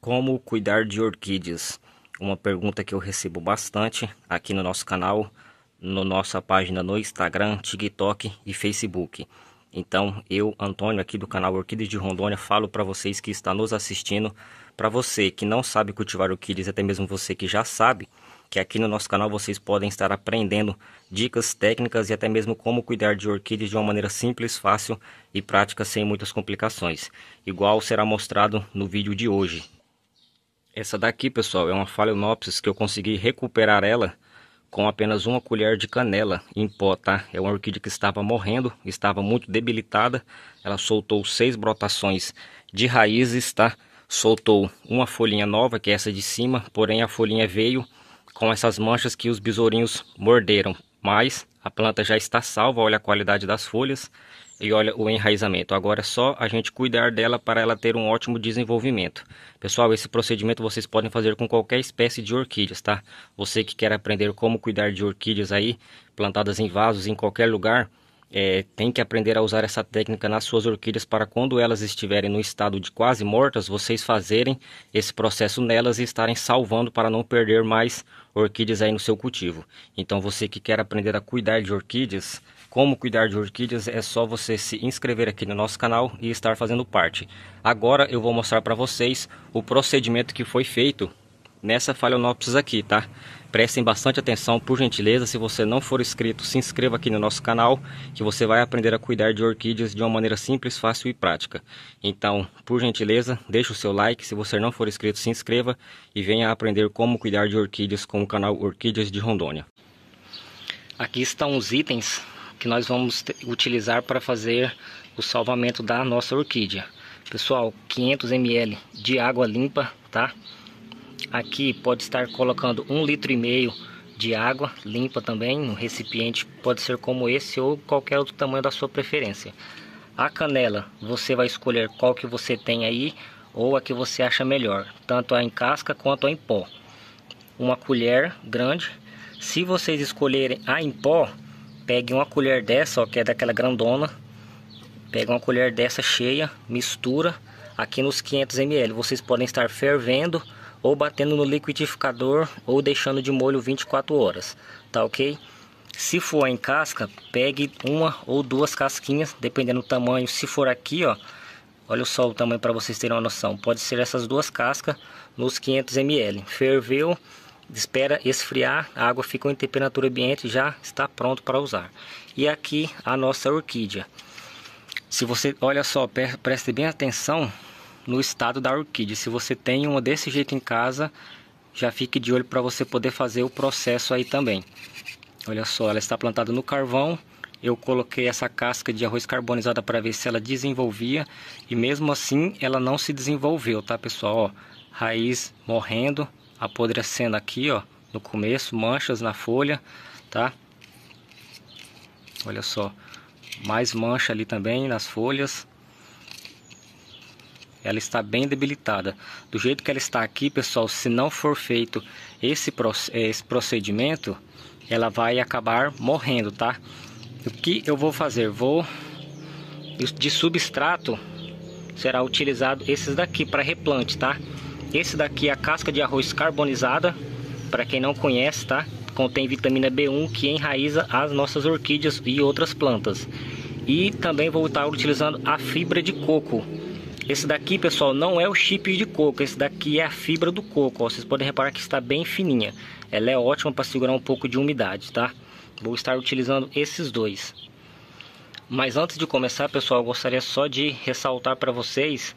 Como cuidar de orquídeas? Uma pergunta que eu recebo bastante aqui no nosso canal, na nossa página no Instagram, TikTok e Facebook. Então, eu, Antônio, aqui do canal Orquídeas de Rondônia, falo para vocês que está nos assistindo, para você que não sabe cultivar orquídeas, até mesmo você que já sabe, que aqui no nosso canal vocês podem estar aprendendo dicas técnicas e até mesmo como cuidar de orquídeas de uma maneira simples, fácil e prática, sem muitas complicações. Igual será mostrado no vídeo de hoje. Essa daqui, pessoal, é uma Phalaenopsis que eu consegui recuperar ela com apenas uma colher de canela em pó, tá? É uma orquídea que estava morrendo, estava muito debilitada. Ela soltou 6 brotações de raízes, tá? Soltou uma folhinha nova, que é essa de cima, porém a folhinha veio com essas manchas que os besourinhos morderam. Mas a planta já está salva, olha a qualidade das folhas e olha o enraizamento. Agora é só a gente cuidar dela para ela ter um ótimo desenvolvimento. Pessoal, esse procedimento vocês podem fazer com qualquer espécie de orquídeas, tá? Você que quer aprender como cuidar de orquídeas aí, plantadas em vasos em qualquer lugar, tem que aprender a usar essa técnica nas suas orquídeas para quando elas estiverem no estado de quase mortas, vocês fazerem esse processo nelas e estarem salvando para não perder mais orquídeas aí no seu cultivo. Então você que quer aprender a cuidar de orquídeas, como cuidar de orquídeas, é só você se inscrever aqui no nosso canal e estar fazendo parte. Agora eu vou mostrar para vocês o procedimento que foi feito nessa Phalaenopsis aqui, tá? Prestem bastante atenção, por gentileza. Se você não for inscrito, se inscreva aqui no nosso canal, que você vai aprender a cuidar de orquídeas de uma maneira simples, fácil e prática. Então, por gentileza, deixe o seu like. Se você não for inscrito, se inscreva e venha aprender como cuidar de orquídeas com o canal Orquídeas de Rondônia. Aqui estão os itens que nós vamos utilizar para fazer o salvamento da nossa orquídea. Pessoal, 500 ml de água limpa, tá? Aqui pode estar colocando 1,5 litro de água limpa também, um recipiente pode ser como esse ou qualquer outro tamanho da sua preferência. A canela, você vai escolher qual que você tem aí ou a que você acha melhor, tanto a em casca quanto a em pó. Uma colher grande. Se vocês escolherem a em pó, pegue uma colher dessa, ó, que é daquela grandona. Pega uma colher dessa cheia, mistura aqui nos 500 ml. Vocês podem estar fervendo ou batendo no liquidificador ou deixando de molho 24 horas, tá ok? Se for em casca, pegue uma ou duas casquinhas, dependendo do tamanho. Se for aqui, ó, olha só o tamanho para vocês terem uma noção. Pode ser essas duas cascas nos 500 ml. Ferveu, espera esfriar, a água ficou em temperatura ambiente, já está pronto para usar. E aqui a nossa orquídea. Se você, olha só, preste bem atenção no estado da orquídea. Se você tem uma desse jeito em casa, já fique de olho para você poder fazer o processo aí também. Olha só, ela está plantada no carvão. Eu coloquei essa casca de arroz carbonizada para ver se ela desenvolvia. E mesmo assim, ela não se desenvolveu, tá, pessoal? Ó, raiz morrendo, apodrecendo aqui, ó, no começo, manchas na folha, tá? Olha só, mais mancha ali também nas folhas. Ela está bem debilitada. Do jeito que ela está aqui, pessoal, se não for feito esse procedimento, ela vai acabar morrendo, tá? O que eu vou fazer? De substrato, será utilizado esses daqui para replante, tá? Esse daqui é a casca de arroz carbonizada, para quem não conhece, tá? Contém vitamina B1 que enraiza as nossas orquídeas e outras plantas. E também vou estar utilizando a fibra de coco. Esse daqui, pessoal, não é o chip de coco, esse daqui é a fibra do coco, ó. Vocês podem reparar que está bem fininha. Ela é ótima para segurar um pouco de umidade, tá? Vou estar utilizando esses dois. Mas antes de começar, pessoal, eu gostaria só de ressaltar para vocês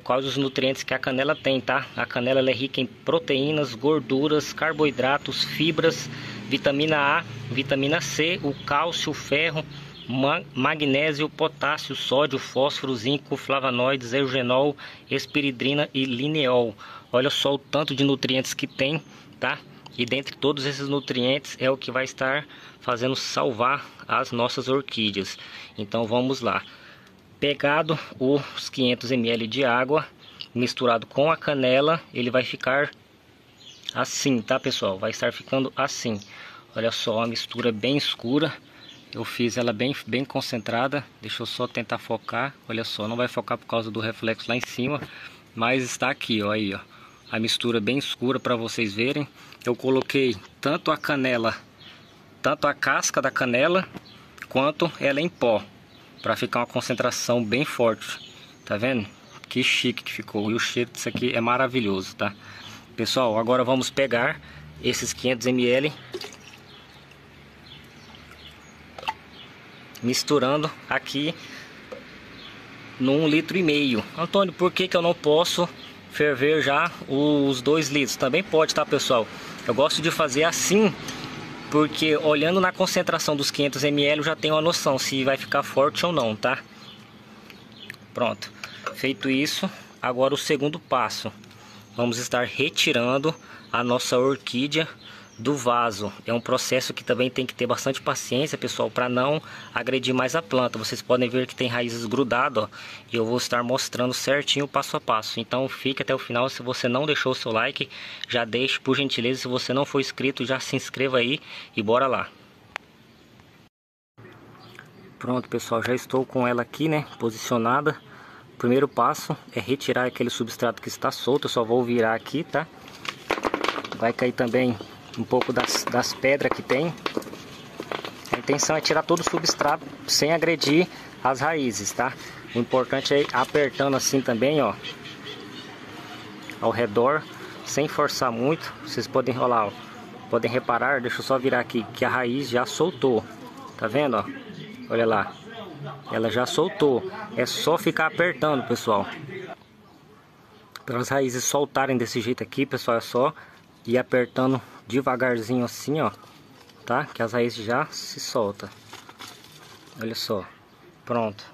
quais os nutrientes que a canela tem, tá? A canela ela é rica em proteínas, gorduras, carboidratos, fibras, vitamina A, vitamina C, o cálcio, o ferro, magnésio, potássio, sódio, fósforo, zinco, flavonoides, eugenol, espiridrina e lineol. Olha só o tanto de nutrientes que tem, tá? E dentre todos esses nutrientes é o que vai estar fazendo salvar as nossas orquídeas. Então vamos lá. Pegado os 500 ml de água, misturado com a canela, ele vai ficar assim, tá, pessoal? Vai estar ficando assim. Olha só, a mistura bem escura. Eu fiz ela bem concentrada. Deixa eu só tentar focar. Olha só, não vai focar por causa do reflexo lá em cima. mas está aqui, ó, aí, ó, a mistura bem escura para vocês verem. Eu coloquei tanto a canela, tanto a casca da canela, quanto ela em pó, para ficar uma concentração bem forte. Tá vendo? Que chique que ficou. E o cheiro disso aqui é maravilhoso, tá? Pessoal, agora vamos pegar esses 500 ml, misturando aqui no 1,5 litro. Antônio, por que que eu não posso ferver já os 2 litros? Também pode, tá, pessoal? Eu gosto de fazer assim, porque olhando na concentração dos 500 ml eu já tenho uma noção se vai ficar forte ou não, tá? Pronto. Feito isso, agora o segundo passo. Vamos estar retirando a nossa orquídea do vaso. É um processo que também tem que ter bastante paciência, pessoal, para não agredir mais a planta. Vocês podem ver que tem raízes grudadas, ó, e eu vou estar mostrando certinho o passo a passo. Então fique até o final. Se você não deixou o seu like, já deixe, por gentileza. Se você não for inscrito, já se inscreva aí e bora lá. Pronto, pessoal, já estou com ela aqui, né, posicionada. O primeiro passo é retirar aquele substrato que está solto. Eu só vou virar aqui, tá? Vai cair também um pouco das pedras que tem. A intenção é tirar todo o substrato sem agredir as raízes, tá? O importante é ir apertando assim também, ó, ao redor, sem forçar muito. Vocês podem rolar, ó, podem reparar, deixa eu só virar aqui, que a raiz já soltou. Tá vendo, ó? Olha lá. Ela já soltou. É só ficar apertando, pessoal. Para as raízes soltarem desse jeito aqui, pessoal, é só ir apertando devagarzinho assim, ó, tá? Que as raízes já se soltam. Olha só. Pronto.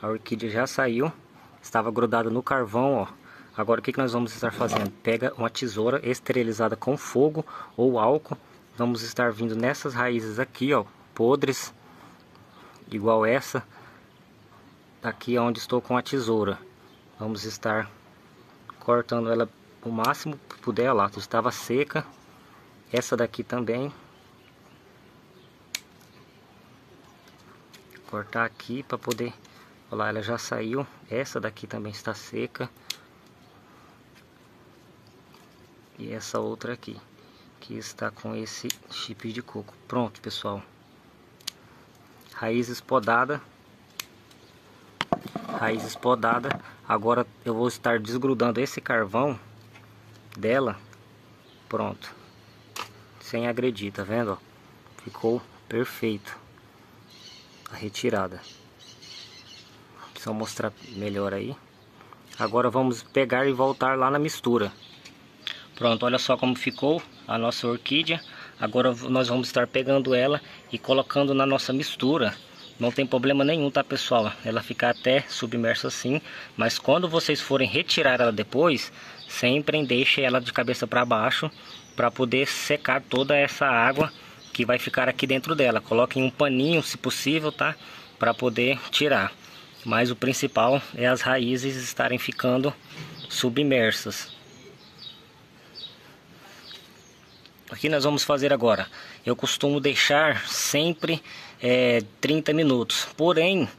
A orquídea já saiu. Estava grudada no carvão, ó. Agora o que nós vamos estar fazendo? Pega uma tesoura esterilizada com fogo ou álcool. Vamos estar vindo nessas raízes aqui, ó, podres, igual essa. Aqui é onde estou com a tesoura. Vamos estar cortando ela o máximo que puder. Lá, estava seca. Essa daqui também. Cortar aqui para poder... Olha lá, ela já saiu. Essa daqui também está seca. E essa outra aqui, que está com esse chip de coco. Pronto, pessoal. Raízes podadas. Raízes podadas. Agora eu vou estar desgrudando esse carvão dela. Pronto. Sem agredir, tá vendo? Ó, ficou perfeito a retirada. Só mostrar melhor aí. Agora vamos pegar e voltar lá na mistura. Pronto, olha só como ficou a nossa orquídea. Agora nós vamos estar pegando ela e colocando na nossa mistura. Não tem problema nenhum, tá, pessoal? Ela fica até submersa assim. Mas quando vocês forem retirar ela depois, sempre deixem ela de cabeça para baixo, para poder secar toda essa água que vai ficar aqui dentro dela. Coloquem um paninho, se possível, tá? Para poder tirar. Mas o principal é as raízes estarem ficando submersas. O que nós vamos fazer agora? Eu costumo deixar sempre 30 minutos. Porém,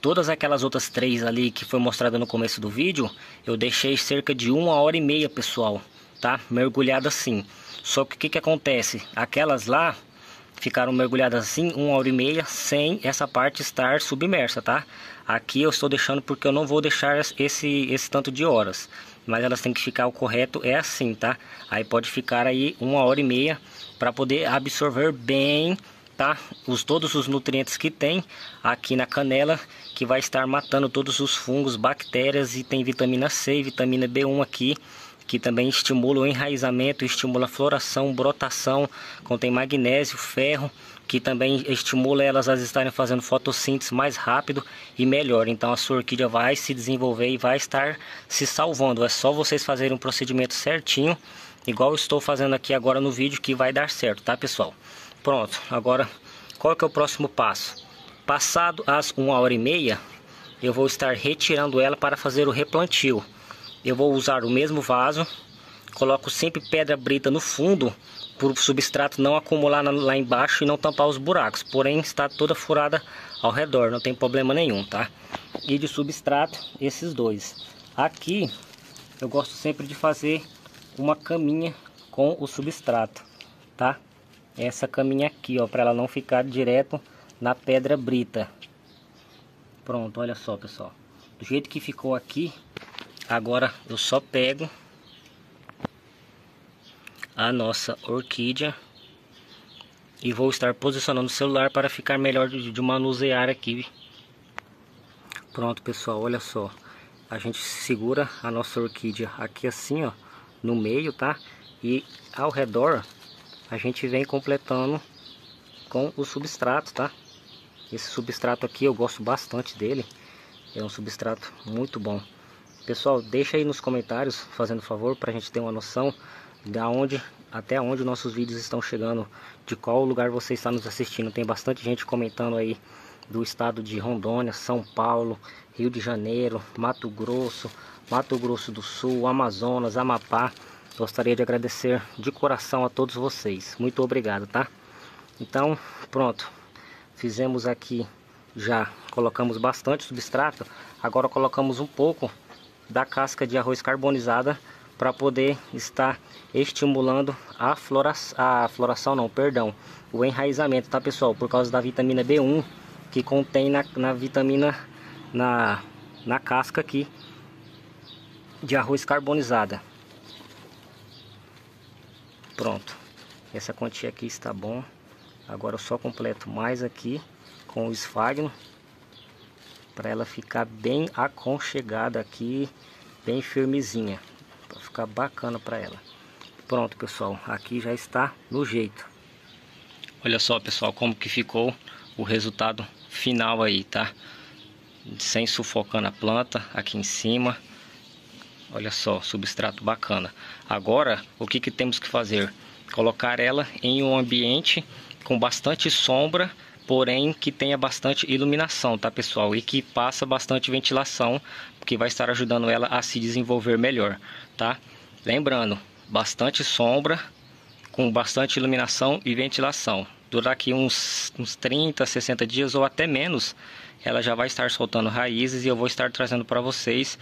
todas aquelas outras 3 ali que foi mostrada no começo do vídeo, eu deixei cerca de 1h30, pessoal, tá? Mergulhada assim. Só que o que acontece? Aquelas lá ficaram mergulhadas assim 1h30 sem essa parte estar submersa, tá? Aqui eu estou deixando porque eu não vou deixar esse tanto de horas. Mas elas têm que ficar, o correto é assim, tá? Aí pode ficar aí 1h30 para poder absorver bem, tá? Todos os nutrientes que tem aqui na canela, que vai estar matando todos os fungos, bactérias, e tem vitamina C e vitamina B1 aqui, que também estimula o enraizamento, estimula a floração, brotação, contém magnésio, ferro, que também estimula elas a estarem fazendo fotossíntese mais rápido e melhor. Então a sua orquídea vai se desenvolver e vai estar se salvando. É só vocês fazerem um procedimento certinho, igual eu estou fazendo aqui agora no vídeo, que vai dar certo, tá, pessoal? Pronto, agora qual que é o próximo passo? Passado as 1h30, eu vou estar retirando ela para fazer o replantio. Eu vou usar o mesmo vaso, coloco sempre pedra brita no fundo, para o substrato não acumular lá embaixo e não tampar os buracos. Porém, está toda furada ao redor, não tem problema nenhum, tá? E de substrato, esses dois. Aqui eu gosto sempre de fazer uma caminha com o substrato, tá? Essa caminha aqui, ó, para ela não ficar direto na pedra brita. Pronto, olha só, pessoal. Do jeito que ficou aqui, agora eu só pego a nossa orquídea e vou estar posicionando o celular para ficar melhor de manusear aqui. Pronto, pessoal, olha só. A gente segura a nossa orquídea aqui assim, ó, no meio, tá? E ao redor a gente vem completando com o substrato, tá? Esse substrato aqui eu gosto bastante dele. É um substrato muito bom. Pessoal, deixa aí nos comentários, fazendo favor, para a gente ter uma noção até onde nossos vídeos estão chegando, de qual lugar você está nos assistindo. Tem bastante gente comentando aí do estado de Rondônia, São Paulo, Rio de Janeiro, Mato Grosso do Sul, Amazonas, Amapá. Gostaria de agradecer de coração a todos vocês. Muito obrigado, tá? Então, pronto. Fizemos aqui, já colocamos bastante substrato. Agora colocamos um pouco da casca de arroz carbonizada para poder estar estimulando o enraizamento, tá, pessoal? Por causa da vitamina B1 que contém na casca aqui de arroz carbonizada. Pronto, essa quantia aqui está bom. Agora eu só completo mais aqui com o esfagno para ela ficar bem aconchegada aqui, bem firmezinha, para ficar bacana para ela. Pronto, pessoal, aqui já está no jeito. Olha só, pessoal, como que ficou o resultado final aí, tá? Sem sufocando a planta aqui em cima. Olha só, substrato bacana. Agora, o que temos que fazer? Colocar ela em um ambiente com bastante sombra, porém que tenha bastante iluminação, tá, pessoal? E que passa bastante ventilação, que vai estar ajudando ela a se desenvolver melhor, tá? Lembrando, bastante sombra, com bastante iluminação e ventilação. Durar aqui uns 30, 60 dias ou até menos, ela já vai estar soltando raízes e eu vou estar trazendo para vocês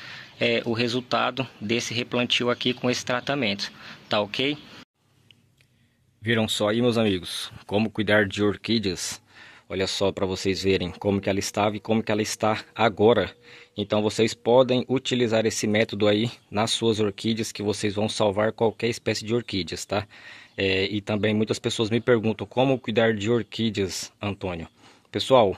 o resultado desse replantio aqui com esse tratamento, tá ok? Viram só aí, meus amigos, como cuidar de orquídeas? Olha só para vocês verem como que ela estava e como que ela está agora. Então vocês podem utilizar esse método aí nas suas orquídeas, que vocês vão salvar qualquer espécie de orquídeas, tá? E também muitas pessoas me perguntam como cuidar de orquídeas, Antônio. Pessoal,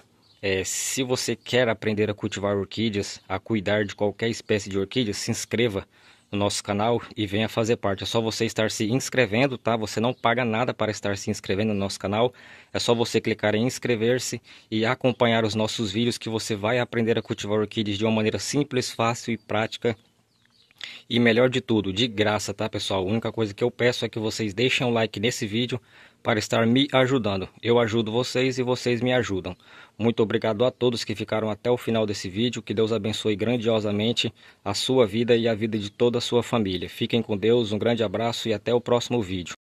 se você quer aprender a cultivar orquídeas, a cuidar de qualquer espécie de orquídeas, se inscreva no nosso canal e venha fazer parte. É só você estar se inscrevendo, tá? Você não paga nada para estar se inscrevendo no nosso canal. É só você clicar em inscrever-se e acompanhar os nossos vídeos, que você vai aprender a cultivar orquídeas de uma maneira simples, fácil e prática. E melhor de tudo, de graça, tá, pessoal? A única coisa que eu peço é que vocês deixem um like nesse vídeo para estar me ajudando. Eu ajudo vocês e vocês me ajudam. Muito obrigado a todos que ficaram até o final desse vídeo. Que Deus abençoe grandiosamente a sua vida e a vida de toda a sua família. Fiquem com Deus, um grande abraço e até o próximo vídeo.